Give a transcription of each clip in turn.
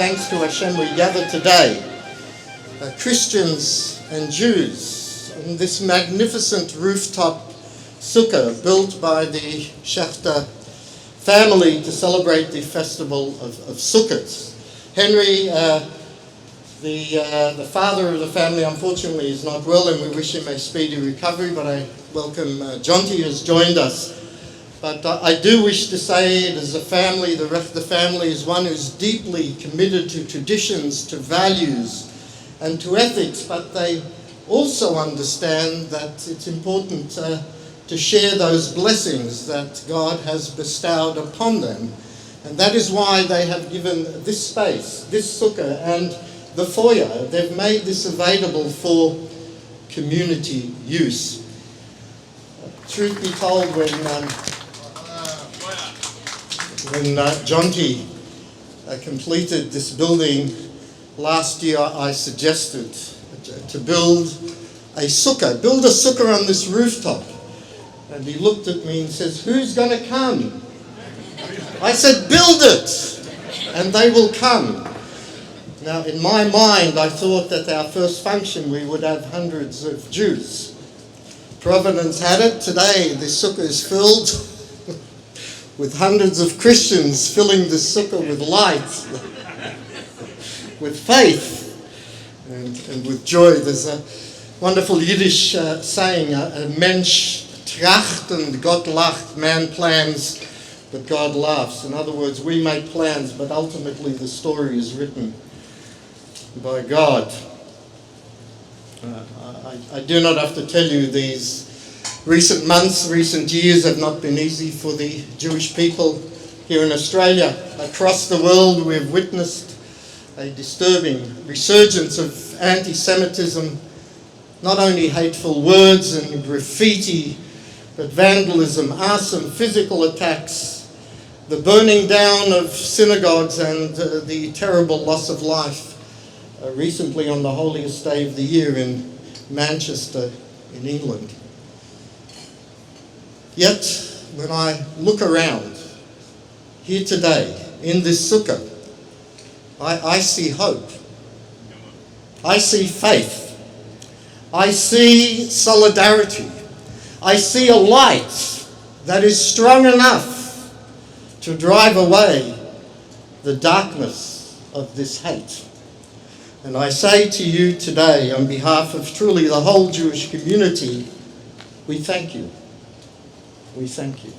thanks to Hashem, we gather today, Christians and Jews, on this magnificent rooftop sukkah built by the Schechter family to celebrate the festival of Sukkot. Henry, the father of the family, unfortunately is not well, and we wish him a speedy recovery, but I welcome Jonty, who has joined us. But I do wish to say it as a family, the family is one who's deeply committed to traditions, to values, and to ethics, but they also understand that it's important to share those blessings that God has bestowed upon them. And that is why they have given this space, this sukkah, and the foyer. They've made this available for community use. Truth be told, when Jonty completed this building last year, I suggested to build a sukkah on this rooftop. And he looked at me and says, "Who's going to come?" I said, "Build it, and they will come." Now, in my mind, I thought that our first function we would have hundreds of Jews. Providence had it. Today, the sukkah is filled with hundreds of Christians filling the sukkah with light, with faith, and with joy. There's a wonderful Yiddish saying, "A Mensch tracht und Gott lacht." Man plans, but God laughs. In other words, we make plans, but ultimately the story is written by God. I do not have to tell you these recent months, recent years have not been easy for the Jewish people here in Australia. Across the world, we've witnessed a disturbing resurgence of anti-Semitism, not only hateful words and graffiti, but vandalism, arson, physical attacks, the burning down of synagogues, and the terrible loss of life recently on the holiest day of the year in Manchester, in England. Yet, when I look around here today in this sukkah, I see hope. I see faith. I see solidarity. I see a light that is strong enough to drive away the darkness of this hate. And I say to you today, on behalf of truly the whole Jewish community, we thank you. We thank you.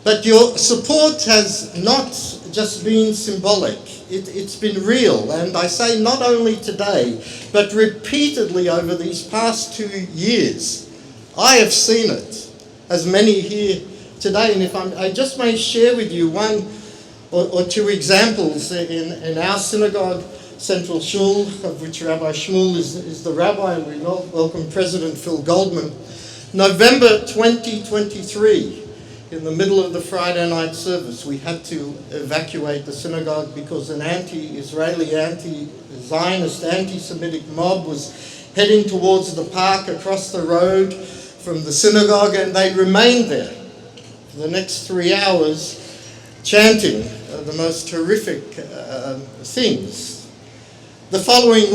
But your support has not just been symbolic. It's been real. And I say not only today, but repeatedly over these past 2 years. I have seen it, as many here today. And if I just may share with you one or two examples. In our synagogue, Central Shul, of which Rabbi Shmuel is the rabbi, and we welcome President Phil Goldman. November 2023, in the middle of the Friday night service, we had to evacuate the synagogue because an anti-Israeli, anti-Zionist, anti-Semitic mob was heading towards the park across the road from the synagogue, and they remained there for the next 3 hours chanting the most horrific things. The following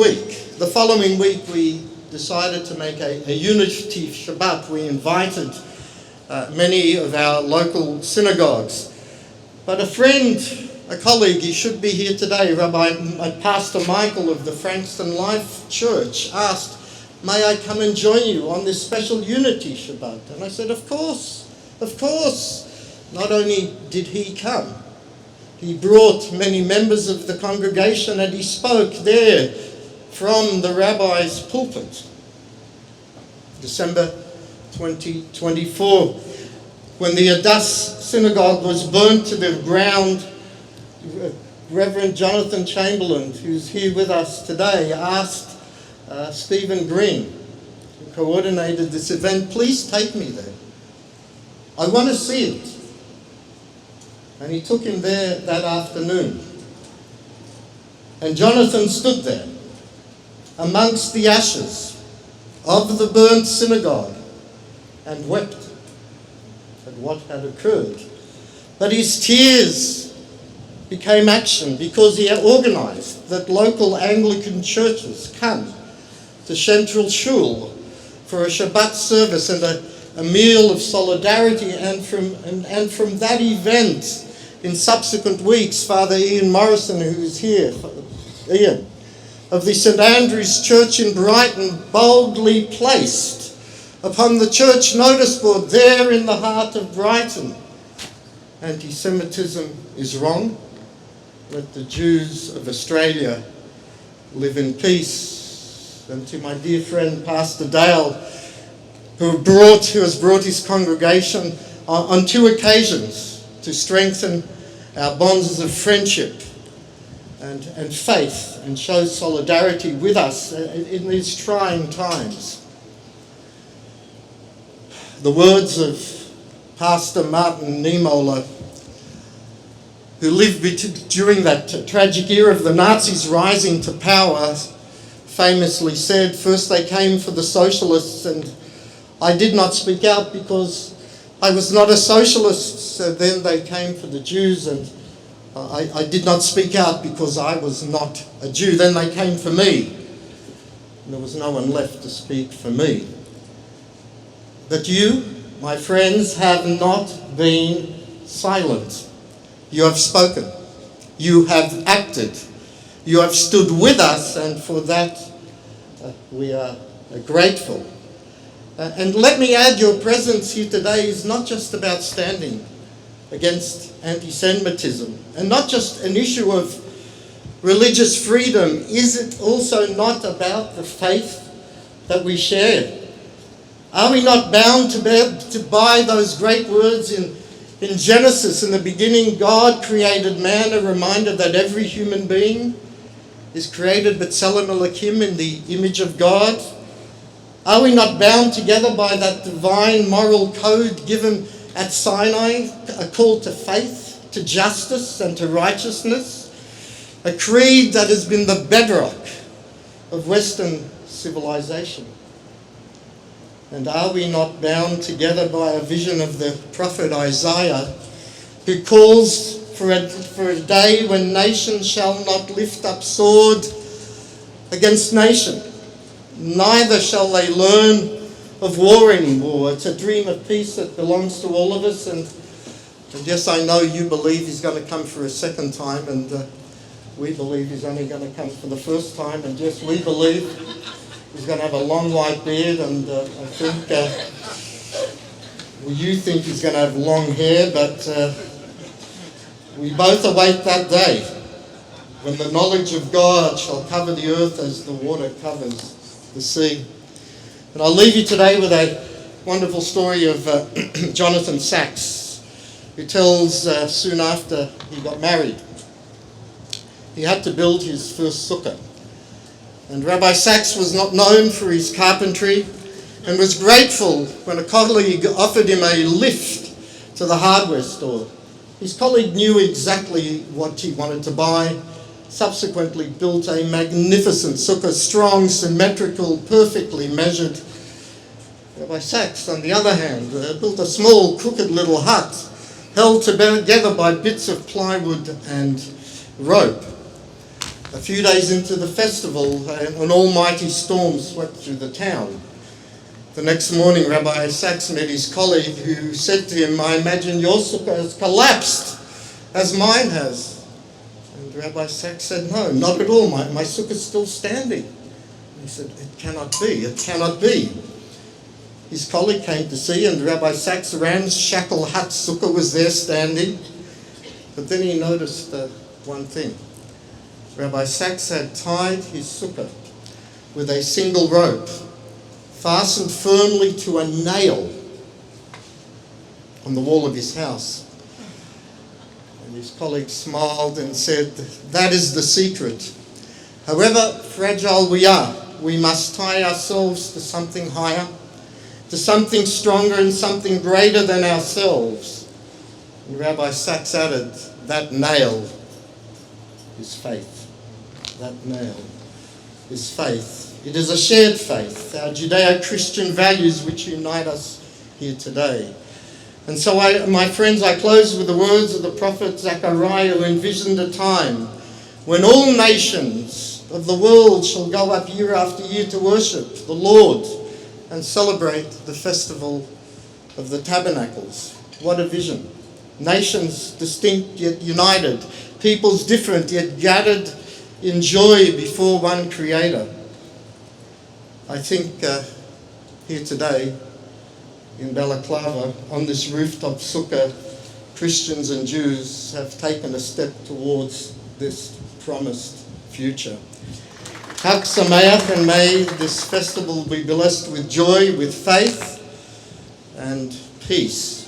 week we decided to make a unity Shabbat. We invited many of our local synagogues. But a friend, a colleague, he should be here today, Pastor Michael of the Frankston Life Church, asked, "May I come and join you on this special unity Shabbat?" And I said, of course. Not only did he come, he brought many members of the congregation, and he spoke there from the rabbi's pulpit. December 2024, when the Adass synagogue was burnt to the ground, Reverend Jonathan Chamberlain, who's here with us today, asked Stephen Green, who coordinated this event, "Please take me there. I want to see it." And he took him there that afternoon. And Jonathan stood there amongst the ashes of the burnt synagogue and wept at what had occurred. But his tears became action because he organised that local Anglican churches come to Central Shul for a Shabbat service and a meal of solidarity. And from that event, in subsequent weeks, Father Ian Morrison, who is here, Ian, of the St Andrew's Church in Brighton, boldly placed upon the church notice board there in the heart of Brighton, anti-Semitism is wrong. Let the Jews of Australia live in peace. And to my dear friend Pastor Dale, who has brought his congregation on 2 occasions to strengthen our bonds of friendship and faith and show solidarity with us in these trying times. The words of Pastor Martin Niemöller, who lived during that tragic era of the Nazis rising to power, famously said, "First they came for the socialists, and I did not speak out because I was not a socialist. So then they came for the Jews, and I did not speak out because I was not a Jew. Then they came for me, and there was no one left to speak for me." But you, my friends, have not been silent. You have spoken. You have acted. You have stood with us, and for that we are grateful. And let me add, your presence here today is not just about standing against anti-Semitism, and not just an issue of religious freedom. Is it also not about the faith that we share? Are we not bound to buy those great words in Genesis? In the beginning, God created man, a reminder that every human being is created B'Tselem Elokim, in the image of God. Are we not bound together by that divine moral code given at Sinai, a call to faith, to justice, and to righteousness? A creed that has been the bedrock of Western civilization. And are we not bound together by a vision of the prophet Isaiah, who calls for a day when nation shall not lift up sword against nation, neither shall they learn of war anymore. It's a dream of peace that belongs to all of us, and yes, I know you believe he's going to come for a second time, and we believe he's only going to come for the first time, and yes, we believe he's going to have a long white beard, and I think you think he's going to have long hair, but we both await that day when the knowledge of God shall cover the earth as the water covers the sea. And I'll leave you today with a wonderful story of Jonathan Sachs, who tells soon after he got married, he had to build his first sukkah. And Rabbi Sachs was not known for his carpentry and was grateful when a colleague offered him a lift to the hardware store. His colleague knew exactly what he wanted to buy, subsequently built a magnificent sukkah, strong, symmetrical, perfectly measured. Rabbi Sachs, on the other hand, built a small, crooked little hut, held together by bits of plywood and rope. A few days into the festival, an almighty storm swept through the town. The next morning, Rabbi Sachs met his colleague, who said to him, "I imagine your sukkah has collapsed, as mine has." And Rabbi Sachs said, "No, not at all. My sukkah is still standing." And he said, "It cannot be. It cannot be." His colleague came to see, and Rabbi Sachs' ramshackle hut sukkah was there standing. But then he noticed one thing. Rabbi Sachs had tied his sukkah with a single rope, fastened firmly to a nail on the wall of his house. And his colleague smiled and said, "That is the secret. However fragile we are, we must tie ourselves to something higher, to something stronger and something greater than ourselves." And Rabbi Sachs added, "That nail is faith." That nail is faith. It is a shared faith, our Judeo-Christian values which unite us here today. And so, my friends, I close with the words of the prophet Zechariah, who envisioned a time when all nations of the world shall go up year after year to worship the Lord and celebrate the festival of the tabernacles. What a vision. Nations distinct yet united, peoples different yet gathered in joy before one Creator. I think here today in Balaclava, on this rooftop sukkah, Christians and Jews have taken a step towards this promised future. Chag Sameach, and may this festival be blessed with joy, with faith and peace.